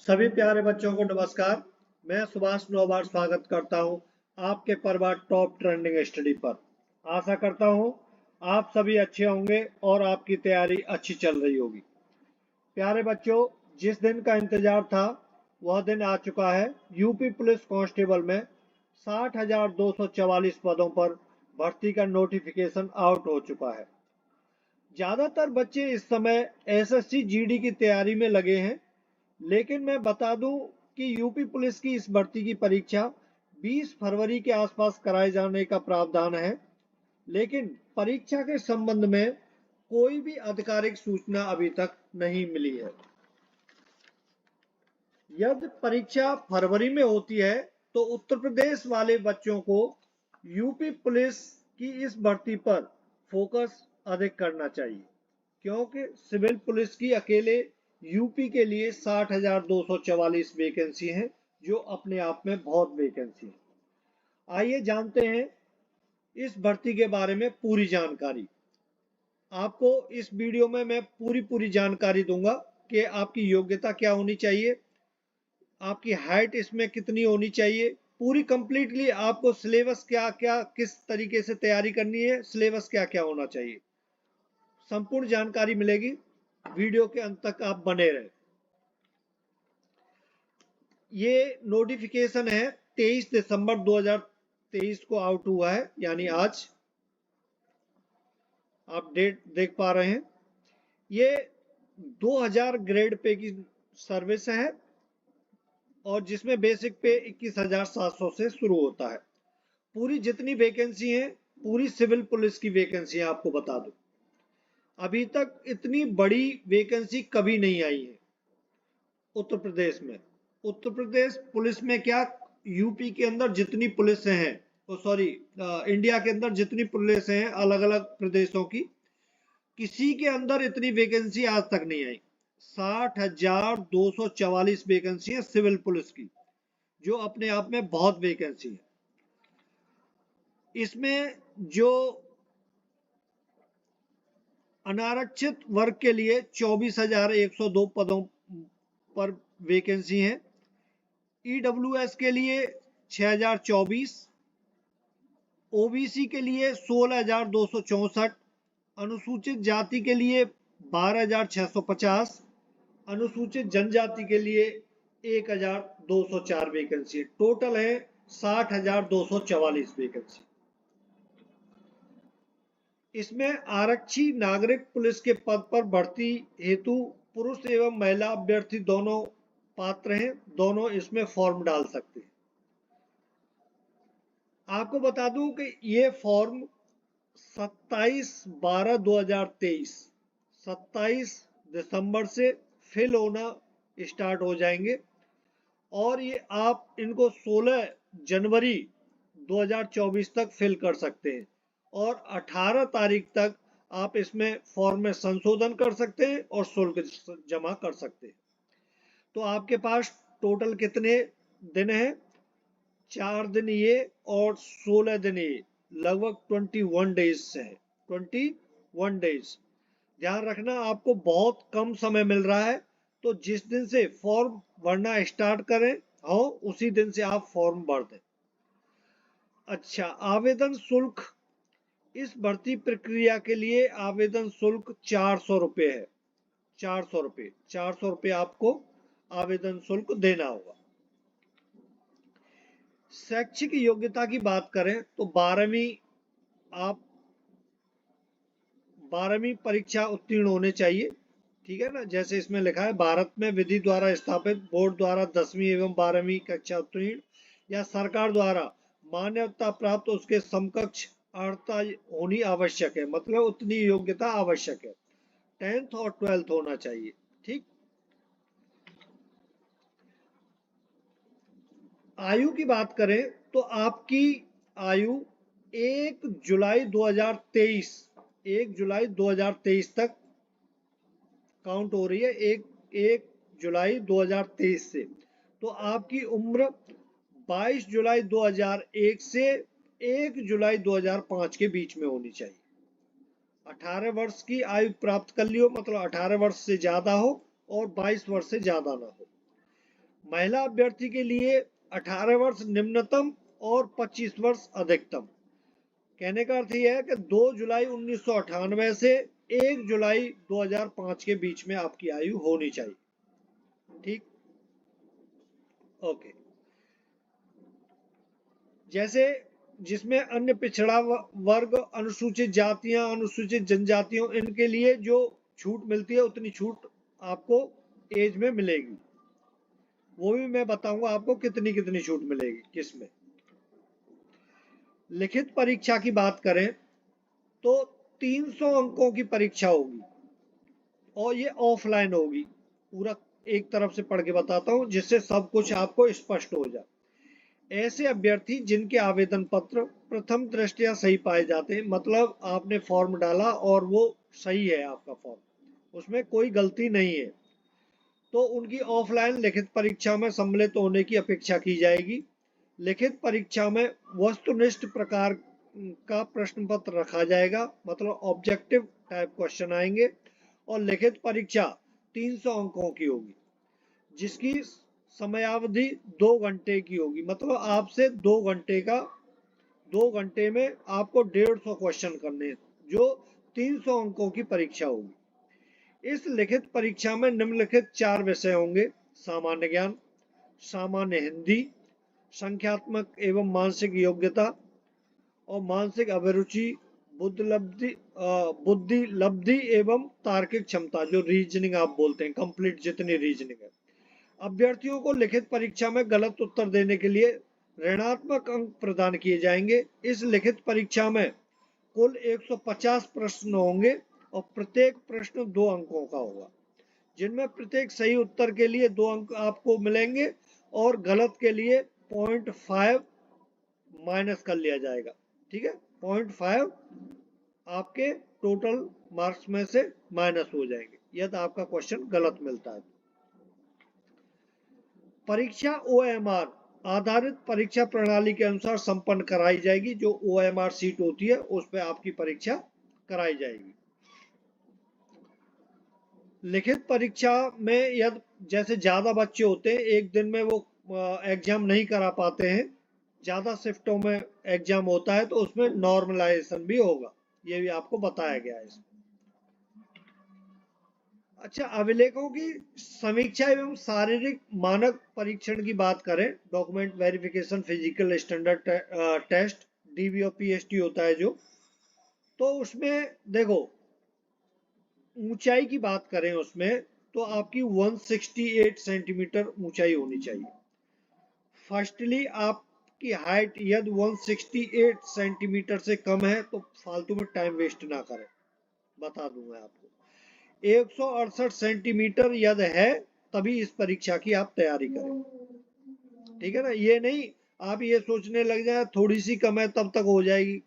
सभी प्यारे बच्चों को नमस्कार। मैं सुभाष नौबार स्वागत करता हूं आपके परिवार टॉप ट्रेंडिंग स्टडी पर। आशा करता हूं आप सभी अच्छे होंगे और आपकी तैयारी अच्छी चल रही होगी। प्यारे बच्चों, जिस दिन का इंतजार था वह दिन आ चुका है। यूपी पुलिस कांस्टेबल में 60,244 पदों पर भर्ती का नोटिफिकेशन आउट हो चुका है। ज्यादातर बच्चे इस समय एसएससी जीडी की तैयारी में लगे हैं, लेकिन मैं बता दूं कि यूपी पुलिस की इस भर्ती की परीक्षा 20 फरवरी के आसपास कराए जाने का प्रावधान है, लेकिन परीक्षा के संबंध में कोई भी आधिकारिक सूचना अभी तक नहीं मिली है। यदि परीक्षा फरवरी में होती है तो उत्तर प्रदेश वाले बच्चों को यूपी पुलिस की इस भर्ती पर फोकस अधिक करना चाहिए, क्योंकि सिविल पुलिस की अकेले यूपी के लिए 60,244 वैकेंसी हैं, जो अपने आप में बहुत वैकेंसी है। आइए जानते हैं इस भर्ती के बारे में पूरी जानकारी। आपको इस वीडियो में मैं पूरी जानकारी दूंगा कि आपकी योग्यता क्या होनी चाहिए, आपकी हाइट इसमें कितनी होनी चाहिए, पूरी कंप्लीटली आपको सिलेबस क्या क्या किस तरीके से तैयारी करनी है, सिलेबस क्या क्या होना चाहिए, संपूर्ण जानकारी मिलेगी। वीडियो के अंत तक आप बने रहे। ये नोटिफिकेशन है 23 दिसंबर 2023 को आउट हुआ है, यानी आज आप डेट देख पा रहे हैं। ये 2000 ग्रेड पे की सर्विस है और जिसमें बेसिक पे 21,700 से शुरू होता है। पूरी जितनी वैकेंसी है पूरी सिविल पुलिस की वैकेंसी है। आपको बता दूं, अभी तक इतनी बड़ी वैकेंसी कभी नहीं आई है उत्तर प्रदेश में। उत्तर प्रदेश पुलिस में क्या, यूपी के अंदर जितनी पुलिस हैं, सॉरी इंडिया के अंदर जितनी पुलिस हैं अलग अलग प्रदेशों की, किसी के अंदर इतनी वैकेंसी आज तक नहीं आई। 60,244 वैकेंसी है सिविल पुलिस की, जो अपने आप में बहुत वैकेंसी है। इसमें जो अनारक्षित वर्ग के लिए 24,102 पदों पर वैकेंसी है। ईडब्ल्यूएस के लिए 6,024, ओबीसी के लिए 16,264, अनुसूचित जाति के लिए 12,650, अनुसूचित जनजाति के लिए 1,204 वैकेंसी। टोटल है 60,244 वैकेंसी। इसमें आरक्षी नागरिक पुलिस के पद पर भर्ती हेतु पुरुष एवं महिला अभ्यर्थी दोनों पात्र हैं, दोनों इसमें फॉर्म डाल सकते हैं। आपको बता दूं कि ये फॉर्म 27/12/2023 27 दिसंबर से फिल होना स्टार्ट हो जाएंगे और ये आप इनको 16 जनवरी 2024 तक फिल कर सकते हैं और 18 तारीख तक आप इसमें फॉर्म में संशोधन कर सकते हैं और शुल्क जमा कर सकते हैं। तो आपके पास टोटल कितने दिन हैं? 4 दिन ये और 16 दिन ये, लगभग 21 डेज है। 21 डेज। ध्यान रखना, आपको बहुत कम समय मिल रहा है, तो जिस दिन से फॉर्म भरना स्टार्ट करें हो उसी दिन से आप फॉर्म भर दें। अच्छा, आवेदन शुल्क। इस भर्ती प्रक्रिया के लिए आवेदन शुल्क 400 रुपये है। 400 रुपये आपको आवेदन शुल्क देना होगा। शैक्षिक योग्यता की बात करें तो 12वीं परीक्षा उत्तीर्ण होने चाहिए। ठीक है ना, जैसे इसमें लिखा है, भारत में विधि द्वारा स्थापित बोर्ड द्वारा 10वीं एवं 12वीं कक्षा उत्तीर्ण या सरकार द्वारा मान्यता प्राप्त उसके समकक्ष अर्हता होनी आवश्यक है। मतलब उतनी योग्यता आवश्यक है, 10th और 12th होना चाहिए। ठीक। आयु की बात करें तो आपकी आयु 1 जुलाई 2023 तक काउंट हो रही है। 1 जुलाई 2023 से तो आपकी उम्र 22 जुलाई 2001 से 1 जुलाई 2005 के बीच में होनी चाहिए। 18 वर्ष की आयु प्राप्त कर लियो, मतलब 18 वर्ष से ज्यादा हो और 22 वर्ष से ज्यादा ना हो। महिला अभ्यर्थी के लिए 18 वर्ष निम्नतम और 25 वर्ष अधिकतम। कहने का अर्थ यह है कि 2 जुलाई 1998 से 1 जुलाई 2005 के बीच में आपकी आयु होनी चाहिए। ठीक, ओके। जैसे जिसमें अन्य पिछड़ा वर्ग, अनुसूचित जातियां, अनुसूचित जनजातियों, इनके लिए जो छूट मिलती है उतनी छूट आपको एज में मिलेगी। वो भी मैं बताऊंगा आपको कितनी कितनी छूट मिलेगी किसमें। लिखित परीक्षा की बात करें तो 300 अंकों की परीक्षा होगी और ये ऑफलाइन होगी। पूरा एक तरफ से पढ़ के बताता हूं जिससे सब कुछ आपको स्पष्ट हो जाए। ऐसे अभ्यर्थी जिनके आवेदन पत्र प्रथम दृष्टया सही पाए जाते हैं, मतलब आपने फॉर्म डाला और वो सही है, आपका फॉर्म, उसमें कोई गलती नहीं है, तो उनकी ऑफलाइन लिखित परीक्षा में सम्मिलित होने की अपेक्षा की जाएगी। लिखित परीक्षा में वस्तुनिष्ठ प्रकार का प्रश्न पत्र रखा जाएगा, मतलब ऑब्जेक्टिव टाइप क्वेश्चन आएंगे, और लिखित परीक्षा 300 अंकों की होगी जिसकी समयावधि 2 घंटे की होगी। मतलब आपसे 2 घंटे में आपको 150 क्वेश्चन करने हैं, जो 300 अंकों की परीक्षा होगी। इस लिखित परीक्षा में निम्नलिखित 4 विषय होंगे: सामान्य ज्ञान, सामान्य हिंदी, संख्यात्मक एवं मानसिक योग्यता और मानसिक अभिरुचि, बुद्धि लब्धि एवं तार्किक क्षमता, जो रीजनिंग आप बोलते हैं, कंप्लीट जितनी रीजनिंग है। अभ्यर्थियों को लिखित परीक्षा में गलत उत्तर देने के लिए ऋणात्मक अंक प्रदान किए जाएंगे। इस लिखित परीक्षा में कुल 150 प्रश्न होंगे और प्रत्येक प्रश्न 2 अंकों का होगा, जिनमें प्रत्येक सही उत्तर के लिए 2 अंक आपको मिलेंगे और गलत के लिए 0.5 माइनस कर लिया जाएगा। ठीक है, 0.5 आपके टोटल मार्क्स में से माइनस हो जाएंगे यदि आपका क्वेश्चन गलत मिलता है। परीक्षा OMR आधारित परीक्षा प्रणाली के अनुसार संपन्न कराई जाएगी। जो OMR सीट होती है उस पर आपकी परीक्षा कराई जाएगी। लिखित परीक्षा में यदि जैसे ज्यादा बच्चे होते हैं, एक दिन में वो एग्जाम नहीं करा पाते हैं, ज्यादा शिफ्टों में एग्जाम होता है, तो उसमें नॉर्मलाइजेशन भी होगा, ये भी आपको बताया गया है इसमें। अच्छा, अभिलेखों की समीक्षा एवं शारीरिक मानक परीक्षण की बात करें, document verification physical standard test, DV और PST होता है जो, तो उसमें देखो ऊंचाई की बात करें उसमें तो आपकी 168 सेंटीमीटर ऊंचाई होनी चाहिए। फर्स्टली आपकी हाइट यदि 168 सेंटीमीटर से कम है तो फालतू में टाइम वेस्ट ना करें, बता दूंगा आपको। 168 सेंटीमीटर यदि है तभी इस परीक्षा की आप तैयारी करें। ठीक है ना, ये नहीं आप ये सोचने लग जाए थोड़ी सी कम है तब तक हो जाएगी,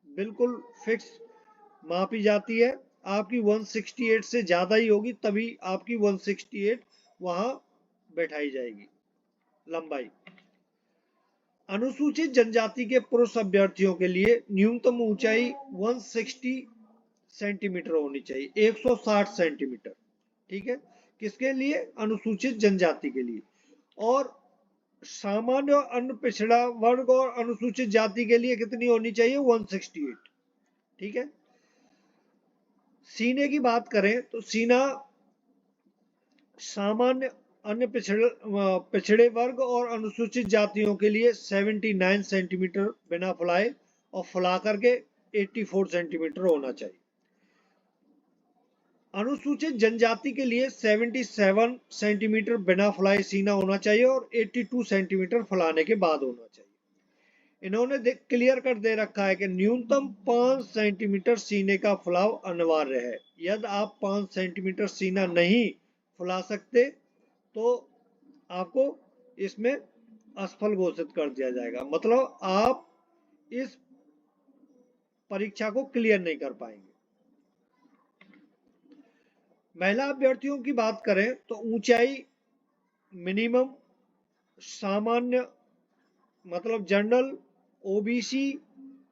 बिल्कुल फिक्स मापी जाती है। आपकी 168 से ज्यादा ही होगी तभी आपकी 168 वहां बैठाई जाएगी लंबाई। अनुसूचित जनजाति के पुरुष अभ्यर्थियों के लिए न्यूनतम ऊंचाई 160 सेंटीमीटर होनी चाहिए, 160 सेंटीमीटर। ठीक है, किसके लिए? अनुसूचित जनजाति के लिए। और सामान्य और अन्य पिछड़ा वर्ग और अनुसूचित जाति के लिए कितनी होनी चाहिए? 168। ठीक है, सीने की बात करें तो सीना सामान्य, अन्य पिछड़े वर्ग और अनुसूचित जातियों के लिए 79 सेंटीमीटर बिना फुलाए और फुला करके 84 सेंटीमीटर होना चाहिए। अनुसूचित जनजाति के लिए 77 सेंटीमीटर बिना फुलाए सीना होना चाहिए और 82 सेंटीमीटर फुलाने के बाद होना चाहिए। इन्होंने क्लियर कर दे रखा है कि न्यूनतम 5 सेंटीमीटर सीने का फुलाव अनिवार्य है। यदि आप 5 सेंटीमीटर सीना नहीं फुला सकते तो आपको इसमें असफल घोषित कर दिया जाएगा, मतलब आप इस परीक्षा को क्लियर नहीं कर पाएंगे। महिला अभ्यर्थियों की बात करें तो ऊंचाई मिनिमम सामान्य, मतलब जनरल, OBC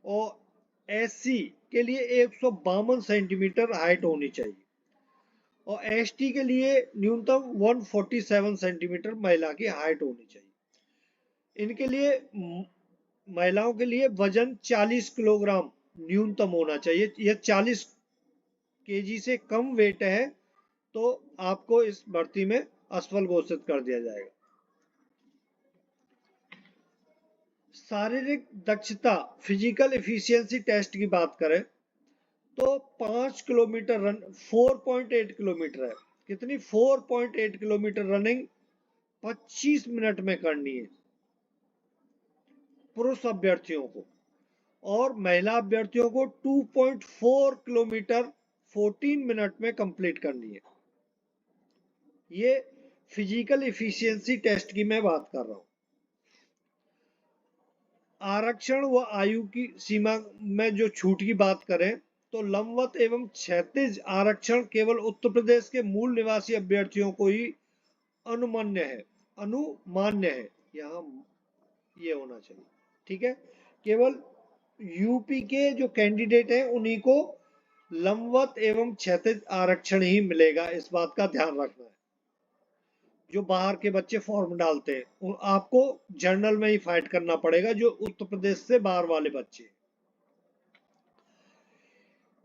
और SC के लिए 152 सेंटीमीटर हाइट होनी चाहिए और एसटी के लिए न्यूनतम 147 सेंटीमीटर महिला की हाइट होनी चाहिए। इनके लिए महिलाओं के लिए वजन 40 किलोग्राम न्यूनतम होना चाहिए। यह 40 केजी से कम वेट है तो आपको इस भर्ती में असफल घोषित कर दिया जाएगा। शारीरिक दक्षता फिजिकल एफिशिएंसी टेस्ट की बात करें तो 5 किलोमीटर रन 4.8 किलोमीटर है। कितनी? 4.8 किलोमीटर रनिंग 25 मिनट में करनी है पुरुष अभ्यर्थियों को, और महिला अभ्यर्थियों को 2.4 किलोमीटर 14 मिनट में कंप्लीट करनी है। ये फिजिकल एफिशिएंसी टेस्ट की मैं बात कर रहा हूं। आरक्षण व आयु की सीमा में जो छूट की बात करें तो लंबवत एवं क्षैतिज आरक्षण केवल उत्तर प्रदेश के मूल निवासी अभ्यर्थियों को ही अनुमान्य है। यहाँ ये होना चाहिए, ठीक है। केवल यूपी के जो कैंडिडेट हैं उन्हीं को लंबवत एवं क्षैतिज आरक्षण ही मिलेगा, इस बात का ध्यान रखना है। जो बाहर के बच्चे फॉर्म डालते हैं आपको जर्नल में ही फाइट करना पड़ेगा, जो उत्तर प्रदेश से बाहर वाले बच्चे।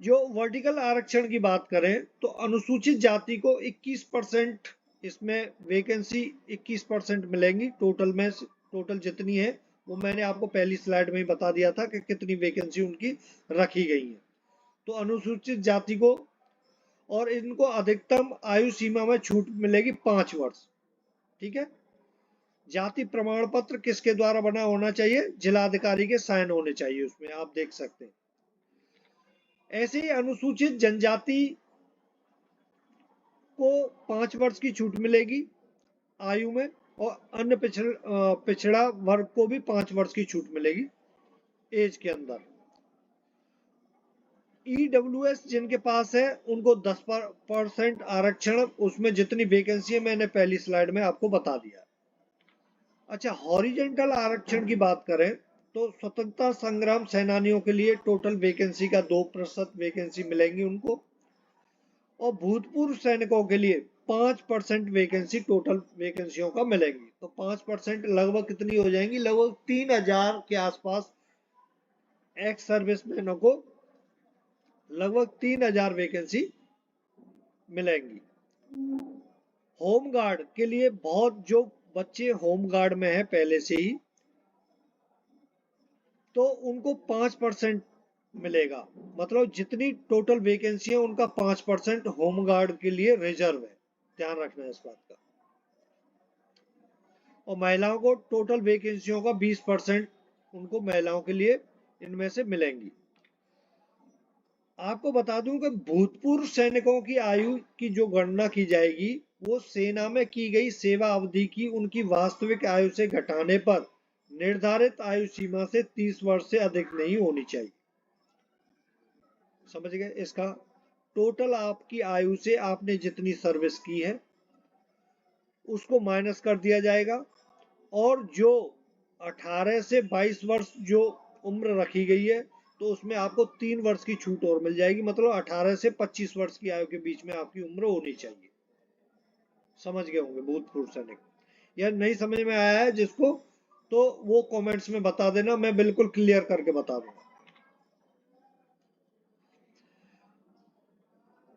जो वर्टिकल आरक्षण की बात करें तो अनुसूचित जाति को 21%, इसमें वैकेंसी 21% मिलेंगी टोटल जितनी है वो मैंने आपको पहली स्लाइड में ही बता दिया था कि कितनी वैकेंसी उनकी रखी गई है। तो अनुसूचित जाति को, और इनको अधिकतम आयु सीमा में छूट मिलेगी 5 वर्ष, ठीक है। जाति प्रमाण पत्र किसके द्वारा बना होना चाहिए? जिलाधिकारी के साइन होने चाहिए उसमें, आप देख सकते हैं। ऐसे ही अनुसूचित जनजाति को 5 वर्ष की छूट मिलेगी आयु में, और अन्य पिछड़ा वर्ग को भी 5 वर्ष की छूट मिलेगी एज के अंदर। ईडब्ल्यूएस जिनके पास है उनको 10% आरक्षण, उसमें जितनी वैकेंसी है मैंने पहली स्लाइड में आपको बता दिया। अच्छा, हॉरिजेंटल आरक्षण की बात करें तो स्वतंत्रता संग्राम सेनानियों के लिए टोटल वैकेंसी का 2% वैकेंसी मिलेंगी उनको, और भूतपूर्व सैनिकों के लिए 5% वैकेंसी टोटल वैकेंसियों का मिलेंगी। तो 5% लगभग कितनी हो जाएंगी? लगभग 3000 के आसपास एक्स सर्विसमैनों को लगभग 3000 वैकेंसी मिलेंगी। होमगार्ड के लिए बहुत, जो बच्चे होमगार्ड में है पहले से ही, तो उनको 5% मिलेगा। मतलब जितनी टोटल वैकेंसी है उनका 5% होमगार्ड के लिए रिजर्व है, ध्यान रखना है इस बात का। और महिलाओं को टोटल वैकेंसियों का 20% उनको महिलाओं के लिए इनमें से मिलेंगी। आपको बता दूं कि भूतपूर्व सैनिकों की आयु की जो गणना की जाएगी वो सेना में की गई सेवा अवधि की उनकी वास्तविक आयु से घटाने पर निर्धारित आयु सीमा से 30 वर्ष से अधिक नहीं होनी चाहिए। समझ गए? इसका टोटल आपकी आयु से आपने जितनी सर्विस की है उसको माइनस कर दिया जाएगा, और जो 18 से 22 वर्ष जो उम्र रखी गई है तो उसमें आपको 3 वर्ष की छूट और मिल जाएगी। मतलब 18 से 25 वर्ष की आयु के बीच में आपकी उम्र होनी चाहिए। समझ गए होंगे भूतपूर्व सैनिक। यह नहीं समझ में आया है जिसको, तो वो कमेंट्स में बता देना, मैं बिल्कुल क्लियर करके बता दूंगा।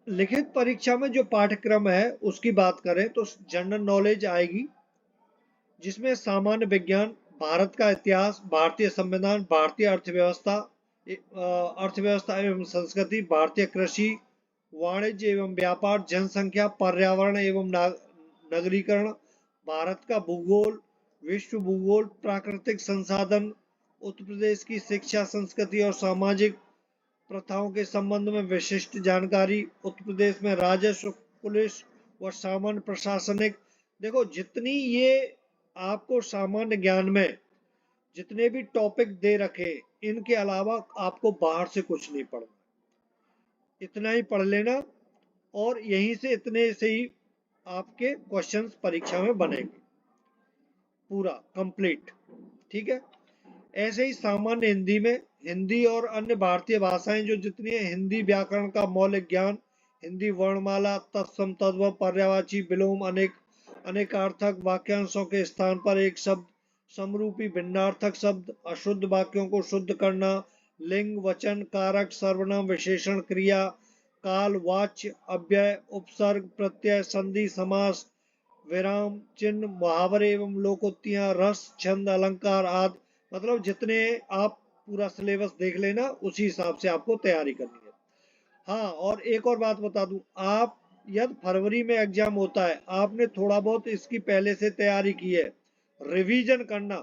लिखित परीक्षा में जो पाठ्यक्रम है उसकी बात करें तो जनरल नॉलेज आएगी, जिसमें सामान्य विज्ञान, भारत का इतिहास, भारतीय संविधान, भारतीय अर्थव्यवस्था एवं संस्कृति, भारतीय कृषि, वाणिज्य एवं व्यापार, जनसंख्या, पर्यावरण एवं नगरीकरण, भारत का भूगोल, विश्व भूगोल, प्राकृतिक संसाधन, उत्तर प्रदेश की शिक्षा, संस्कृति और सामाजिक प्रथाओं के संबंध में विशिष्ट जानकारी, उत्तर प्रदेश में राजस्व, पुलिस व सामान्य प्रशासनिक। देखो, जितनी ये आपको सामान्य ज्ञान में जितने भी टॉपिक दे रखे, इनके अलावा आपको बाहर से कुछ नहीं पढ़ना, इतना ही पढ़ लेना, और यहीं से इतने से ही आपके क्वेश्चंस परीक्षा में बनेंगे पूरा कंप्लीट, ठीक है। ऐसे ही सामान्य हिंदी में, हिंदी और अन्य भारतीय भाषाएं जो जितनी है, हिंदी व्याकरण का मौलिक ज्ञान, हिंदी वर्णमाला, तत्सम तद्भव, पर्यायवाची, विलोम, अनेकार्थक वाक्यांशों के स्थान पर एक शब्द, समरूपी भिन्नार्थक शब्द, अशुद्ध वाक्यों को शुद्ध करना, लिंग, वचन, कारक, सर्वनाम, विशेषण, क्रिया, काल, वाच्य, अव्यय, उपसर्ग, प्रत्यय, संधि, समास, विराम चिन्ह, मुहावरे एवं लोकोक्तियां, रस, छंद, अलंकार आदि। मतलब जितने आप पूरा सिलेबस देख लेना, उसी हिसाब से आपको तैयारी करनी है। हाँ, और एक और बात बता दूं, आप यदि फरवरी में एग्जाम होता है, आपने थोड़ा बहुत इसकी पहले से तैयारी की है, रिवीजन करना,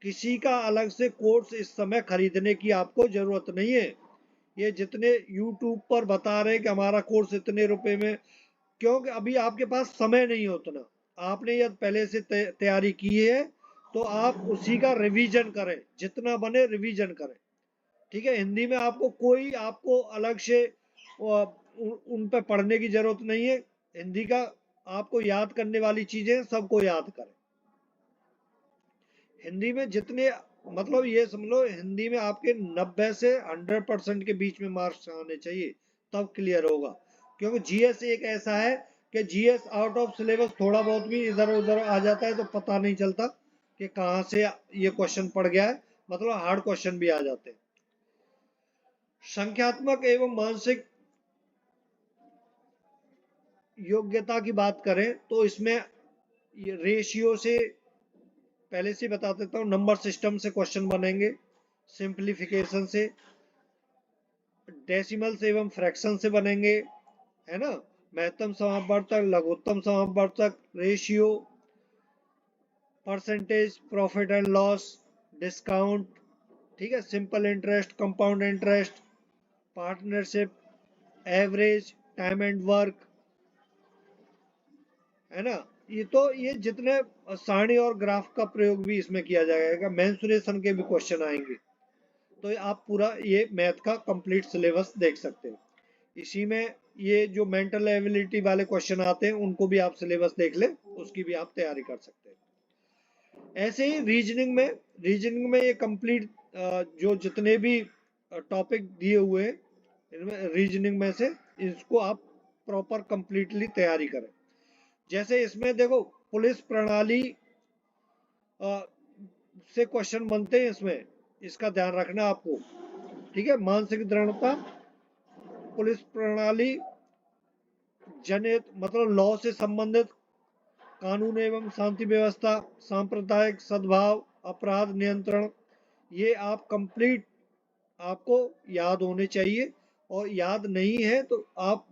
किसी का अलग से कोर्स इस समय खरीदने की आपको जरूरत नहीं है। ये जितने YouTube पर बता रहे हैं कि हमारा कोर्स इतने रुपए में, क्योंकि अभी आपके पास समय नहीं है उतना। आपने यदि पहले से तैयारी की है तो आप उसी का रिवीजन करें, जितना बने रिवीजन करें। ठीक है, हिंदी में आपको अलग से उन पे पढ़ने की जरूरत नहीं है। हिंदी का आपको याद करने वाली चीजें सबको याद करें। हिंदी में जितने, मतलब ये समझ लो, हिंदी में आपके 90 से 100% के बीच में मार्क्स आने चाहिए, तब क्लियर होगा। क्योंकि जीएस एक ऐसा है कि जीएस आउट ऑफ सिलेबस थोड़ा बहुत भी इधर उधर आ जाता है तो पता नहीं चलता कि कहाँ से ये क्वेश्चन पड़ गया है, मतलब हार्ड क्वेश्चन भी आ जाते हैं। संख्यात्मक एवं मानसिक योग्यता की बात करें तो इसमें रेशियो से पहले से बता देता हूँ, नंबर सिस्टम से क्वेश्चन बनेंगे, सिंप्लीफिकेशन से, डेसिमल्स एवं फ्रैक्शन से बनेंगे, है ना, महत्तम समापवर्तक, लघुत्तम समापवर्तक, ratio, percentage, profit and loss, discount, ठीक है, simple interest, compound interest, partnership, average, time and work, है ना। ये जितने सारणी और ग्राफ का प्रयोग भी इसमें किया जाएगा, मेंसुरेशन के भी क्वेश्चन आएंगे। तो आप पूरा ये मैथ का कंप्लीट सिलेबस देख सकते हैं। इसी में ये जो मेंटल एबिलिटी वाले क्वेश्चन आते हैं उनको भी आप सिलेबस देख ले, उसकी भी आप तैयारी कर सकते हैं। ऐसे ही रीजनिंग में ये कंप्लीट जो जितने भी टॉपिक दिए हुए हैं, इनमें रीजनिंग में से इसको आप प्रॉपर कंप्लीटली तैयारी करें। जैसे इसमें देखो, पुलिस प्रणाली से क्वेश्चन बनते हैं इसमें, इसका ध्यान रखना आपको। ठीक है, मानसिक दृढ़ता, पुलिस प्रणाली, जनहित मतलब लॉ से संबंधित, कानून एवं शांति व्यवस्था, सांप्रदायिक सद्भाव, अपराध नियंत्रण, ये आप कंप्लीट आपको याद होने चाहिए। और याद नहीं है तो आप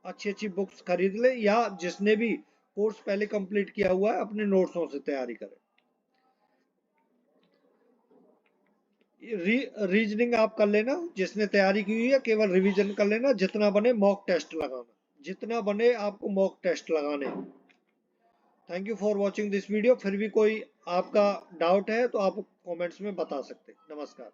अच्छी बुक्स खरीद ले, या जिसने भी कोर्स पहले कंप्लीट किया हुआ है अपने नोट्सों से तैयारी करें। रीजनिंग आप कर लेना, जिसने तैयारी की हुई है केवल रिवीजन कर लेना, जितना बने मॉक टेस्ट लगाना, जितना बने आपको मॉक टेस्ट लगाने। Thank you for watching this video. फिर भी कोई आपका डाउट है तो आप कमेंट्स में बता सकते हैं। नमस्कार।